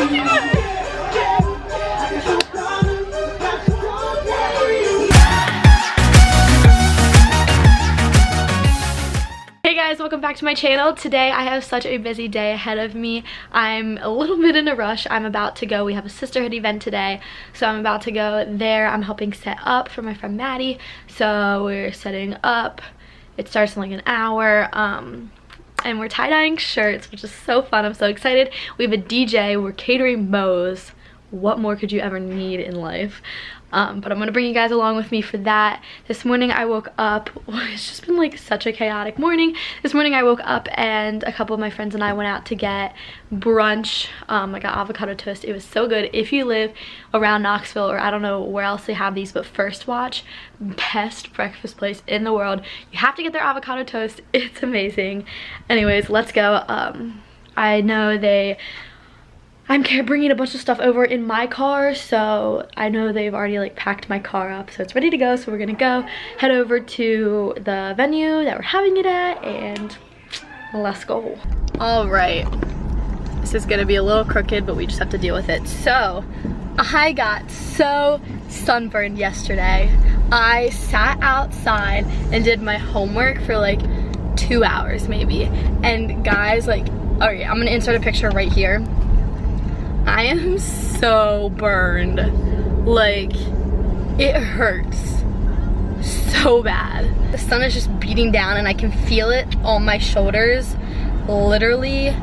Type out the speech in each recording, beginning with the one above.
Hey guys, welcome back to my channel. Today I have such a busy day ahead of me. I'm a little bit in a rush. I'm about to go. We have a sisterhood event today, so I'm about to go there. I'm helping set up for my friend Maddie, so we're setting up. It starts in like an hour, and we're tie-dyeing shirts, which is so fun. I'm so excited. We have a DJ. We're catering Moe's. What more could you ever need in life? But I'm gonna bring you guys along with me for that. This morning I woke up, it's just been like such a chaotic morning. This morning I woke up and a couple of my friends and I went out to get brunch. I got avocado toast. It was so good. If you live around Knoxville, or I don't know where else they have these, but First Watch, best breakfast place in the world. You have to get their avocado toast. It's amazing. Anyways, let's go. I know I'm bringing a bunch of stuff over in my car, so I know they've already like packed my car up, so it's ready to go. So we're gonna go head over to the venue that we're having it at, and let's go. All right, this is gonna be a little crooked, but we just have to deal with it. So I got so sunburned yesterday. I sat outside and did my homework for like 2 hours maybe, and guys, like, okay, I'm gonna insert a picture right here. I am so burned. Like, it hurts so bad. The sun is just beating down and I can feel it on my shoulders, literally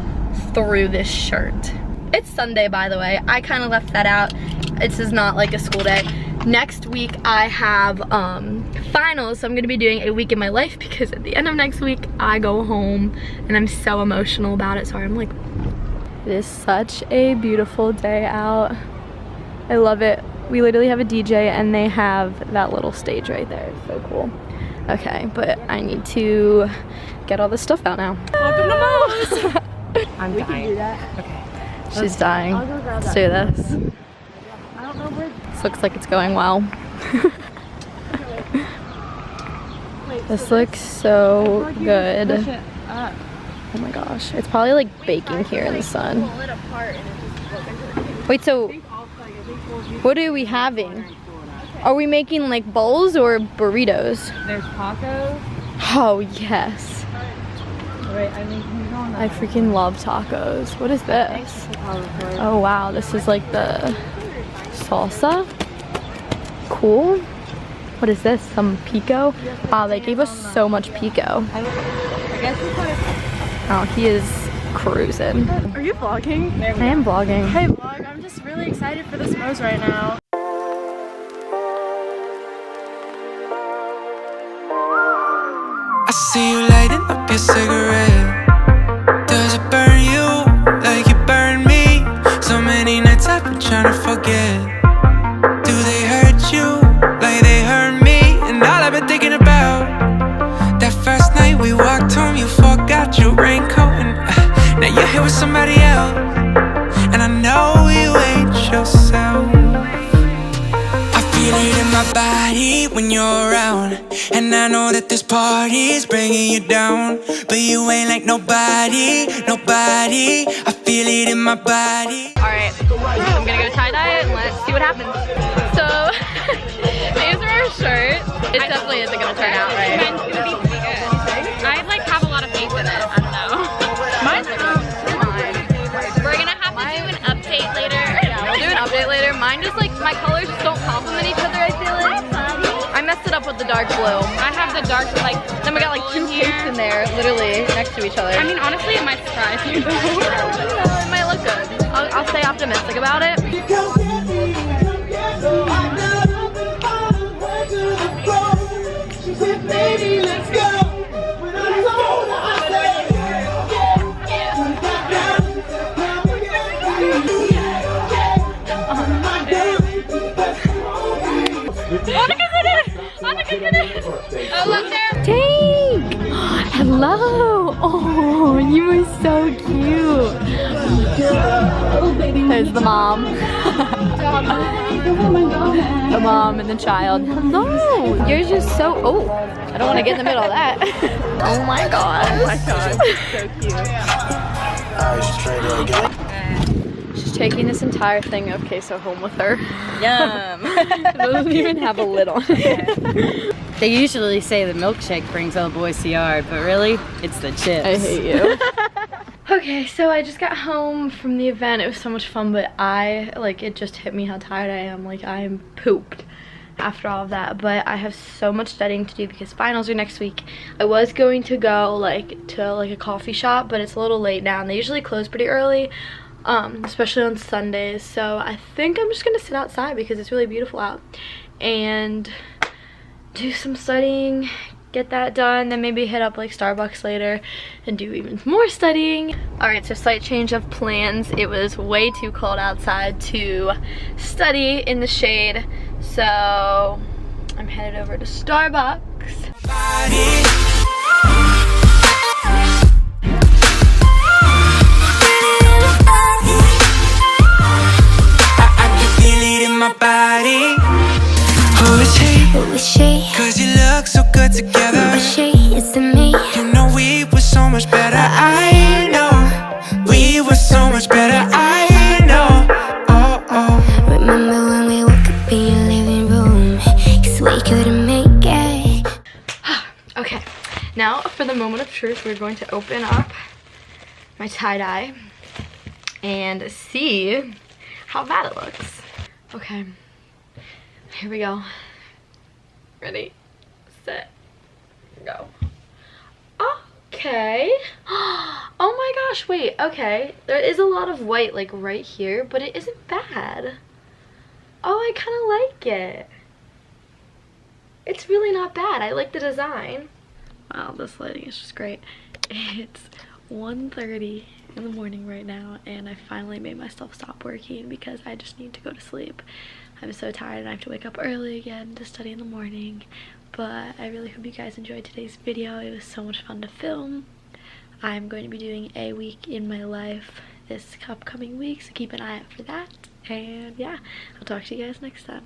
through this shirt. It's Sunday, by the way. I kind of left that out. This is not like a school day. Next week I have finals, so I'm gonna be doing a week in my life, because at the end of next week I go home and I'm so emotional about it. Sorry, I'm like, it is such a beautiful day out. I love it. We literally have a DJ and they have that little stage right there. It's so cool. Okay, but I need to get all this stuff out now. Welcome to Moe's! I'm dying. Can do that. Okay. She's dying. I'll go grab that. Let's do this. I don't know where. This looks like it's going well. This looks so good. Oh my gosh, it's probably like baking here in the sun. Wait, so what are we having? Are we making like bowls or burritos? There's tacos. Oh yes. Wait, I freaking love tacos. What is this? Oh wow, this is like the salsa. Cool. What is this? Some pico? Wow, they gave us so much pico. I guess we put it. Oh, he is cruising. Are you vlogging? I am vlogging. Hey vlog, I'm just really excited for this Moe's right now. I see you lighting up your cigarette. Does it burn you like it burned me? So many nights I've been trying to forget. Do they hurt you like they hurt me? And all I've been thinking about, that first night we walked home, you forgot your raincoat, and now you're here with somebody else, and I know you ain't yourself. I feel it in my body when you're around, and I know that this party's bringing you down, but you ain't like nobody, nobody. I feel it in my body. Alright, I'm gonna go tie-dye it and let's see what happens. So, these are our shirts. It definitely isn't gonna turn out right. Mine's gonna be pretty good. I like have a lot of faith in it. I don't know. Mine's We're gonna have to do an update later. Yeah, we'll do an update later. Mine just like, my colors just don't complement each other, I feel like. I messed it up with the dark blue. I have the dark, like, Then we got like two capes in there, literally next to each other. I mean, honestly, it might surprise you though. It might look good. I'll stay optimistic about it. Baby, let's go. Oh, look there. Tank! Hello! Oh, you are so cute. There's the mom. The mom and the child. Hello! You're just so, oh, I don't want to get in the middle of that. Oh my gosh. Oh my gosh, so cute. She's taking this entire thing of queso home with her. Yum. It doesn't even have a lid on it. They usually say the milkshake brings all the boys to the yard, but really, it's the chips. I hate you. Okay, so I just got home from the event. It was so much fun, but it just hit me how tired I am. Like, I am pooped after all of that, but I have so much studying to do because finals are next week. I was going to go to a coffee shop, but it's a little late now and they usually close pretty early, especially on Sundays. So I think I'm just gonna sit outside because it's really beautiful out and do some studying, get that done, then maybe hit up Starbucks later and do even more studying. Alright, so slight change of plans. It was way too cold outside to study in the shade, so I'm headed over to Starbucks. Who is she? Cause you look so good together. Who is she? It's me. You know we were so much better. I know we were so much better. I know. Oh, oh. Remember when we woke up in your living room? Cause we couldn't make it. Okay, now for the moment of truth, we're going to open up my tie-dye and see how bad it looks. Okay, here we go. Ready, set, go. Okay. Oh my gosh, wait, okay. There is a lot of white right here, but it isn't bad. Oh, I kind of like it. It's really not bad. I like the design. Wow, this lighting is just great. It's 1:30 in the morning right now, and I finally made myself stop working because I just need to go to sleep. I'm so tired and I have to wake up early again to study in the morning. But I really hope you guys enjoyed today's video. It was so much fun to film. I'm going to be doing a week in my life this upcoming week, so keep an eye out for that. And yeah, I'll talk to you guys next time.